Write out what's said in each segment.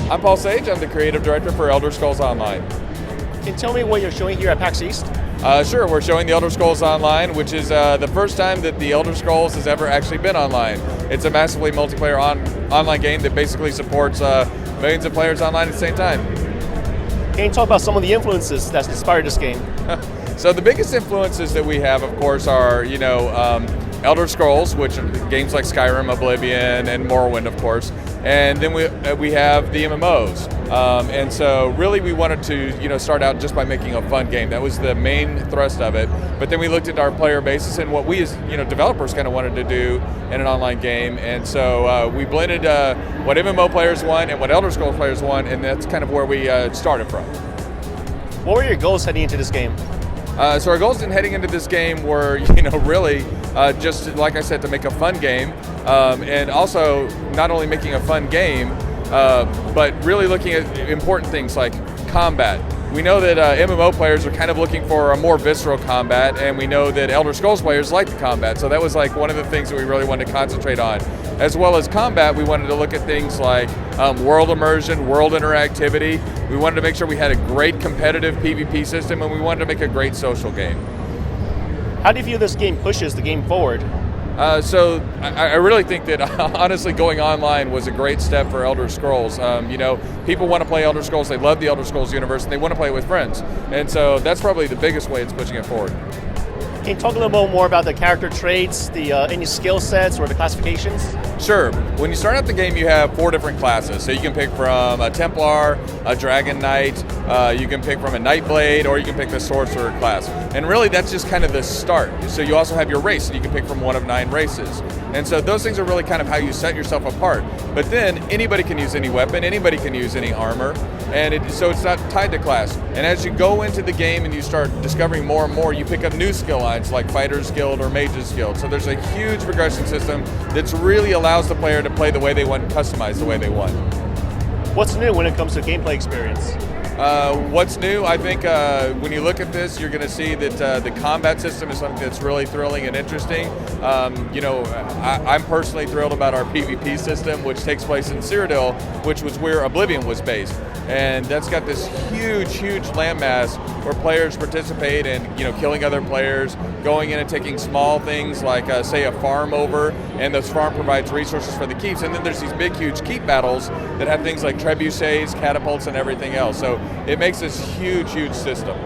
I'm Paul Sage. I'm the creative director for Elder Scrolls Online. Can you tell me what you're showing here at PAX East? Sure, we're showing the Elder Scrolls Online, which is the first time that the Elder Scrolls has ever actually been online. It's a massively multiplayer online game that basically supports millions of players online at the same time. Can you talk about some of the influences that's inspired this game? So the biggest influences that we have, of course, are Elder Scrolls, which are games like Skyrim, Oblivion, and Morrowind, of course. And then we have the MMOs. And so really we wanted to start out just by making a fun game. That was the main thrust of it. But then we looked at our player basis and what we as developers kind of wanted to do in an online game. And so we blended what MMO players want and what Elder Scrolls players want, and that's kind of where we started from. What were your goals heading into this game? So our goals in heading into this game were, really just like I said, to make a fun game, and also not only making a fun game, but really looking at important things like combat. We know that MMO players are kind of looking for a more visceral combat, and we know that Elder Scrolls players like the combat. So that was like one of the things that we really wanted to concentrate on. As well as combat, we wanted to look at things like world immersion, world interactivity. We wanted to make sure we had a great competitive PvP system, and we wanted to make a great social game. How do you feel this game pushes the game forward? So I really think that honestly going online was a great step for Elder Scrolls. People want to play Elder Scrolls, they love the Elder Scrolls universe, and they want to play it with friends. And so that's probably the biggest way it's pushing it forward. Can you talk a little bit more about the character traits, any skill sets or the classifications? Sure. When you start out the game, you have 4 different classes. So you can pick from a Templar, a Dragon Knight, you can pick from a Nightblade, or you can pick the Sorcerer class. And really that's just kind of the start. So you also have your race, and you can pick from one of 9 races. And so those things are really kind of how you set yourself apart. But then anybody can use any weapon, anybody can use any armor, and so it's not tied to class. And as you go into the game and you start discovering more and more, you pick up new skill lines like Fighter's Guild or Mage's Guild. So there's a huge progression system that really allows the player to play the way they want, customize the way they want. What's new when it comes to gameplay experience? What's new? I think when you look at this, you're going to see that the combat system is something that's really thrilling and interesting. I'm personally thrilled about our PvP system, which takes place in Cyrodiil, which was where Oblivion was based. And that's got this huge, huge landmass where players participate in, killing other players, going in and taking small things like, say, a farm over, and this farm provides resources for the keeps. And then there's these big, huge keep battles that have things like trebuchets, catapults, and everything else. So it makes this huge, huge system.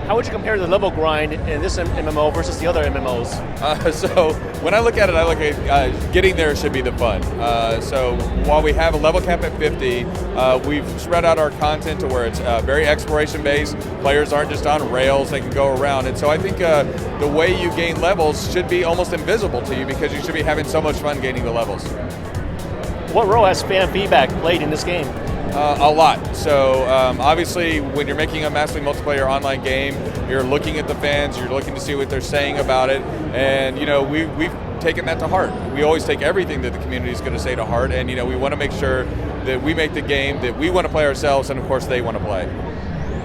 How would you compare the level grind in this MMO versus the other MMOs? So when I look at it, getting there should be the fun. So while we have a level cap at 50, we've spread out our content to where it's very exploration based. Players aren't just on rails, they can go around. And so I think the way you gain levels should be almost invisible to you because you should be having so much fun gaining the levels. What role has fan feedback played in this game? A lot. So obviously when you're making a massively multiplayer online game, you're looking at the fans, you're looking to see what they're saying about it, and we've taken that to heart. We always take everything that the community is going to say to heart, and we want to make sure that we make the game that we want to play ourselves and of course they want to play.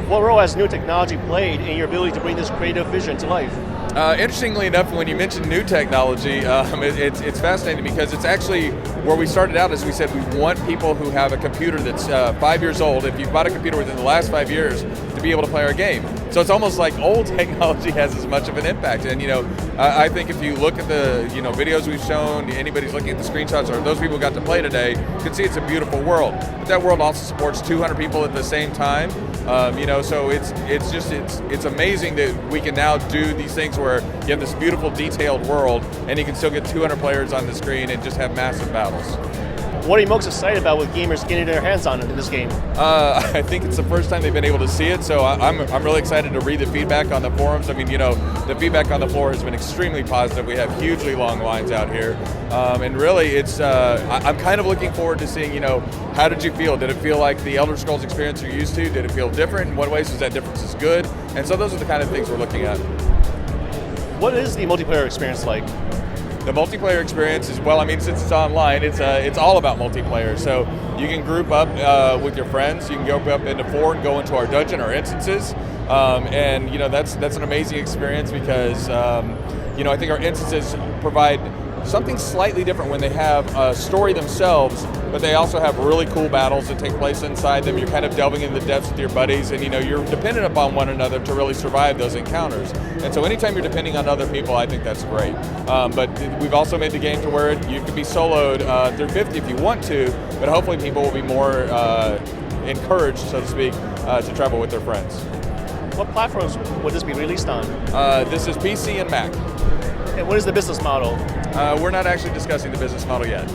What role has new technology played in your ability to bring this creative vision to life? Interestingly enough, when you mention new technology, it's fascinating because it's actually where we started out. As we said, we want people who have a computer that's 5 years old, if you've bought a computer within the last 5 years, to be able to play our game. So it's almost like old technology has as much of an impact. And I think if you look at the videos we've shown, anybody's looking at the screenshots or those people who got to play today, you can see it's a beautiful world. But that world also supports 200 people at the same time. So it's amazing that we can now do these things where you have this beautiful detailed world and you can still get 200 players on the screen and just have massive battles. What are you most excited about with gamers getting their hands on it in this game? I think it's the first time they've been able to see it, so I'm really excited to read the feedback on the forums. I mean, the feedback on the floor has been extremely positive. We have hugely long lines out here, and really, it's I'm kind of looking forward to seeing, how did you feel? Did it feel like the Elder Scrolls experience you're used to? Did it feel different? In what ways was that difference is good? And so those are the kind of things we're looking at. What is the multiplayer experience like? The multiplayer experience is, since it's online, it's all about multiplayer. So you can group up with your friends. You can go up into 4 and go into our dungeon or instances. That's an amazing experience because I think our instances provide something slightly different when they have a story themselves, but they also have really cool battles that take place inside them. You're kind of delving into the depths with your buddies, and you're dependent upon one another to really survive those encounters. And so anytime you're depending on other people, I think that's great. But we've also made the game to where you can be soloed through 50 if you want to, but hopefully people will be more encouraged, so to speak, to travel with their friends. What platforms would this be released on? This is PC and Mac. And what is the business model? We're not actually discussing the business model yet.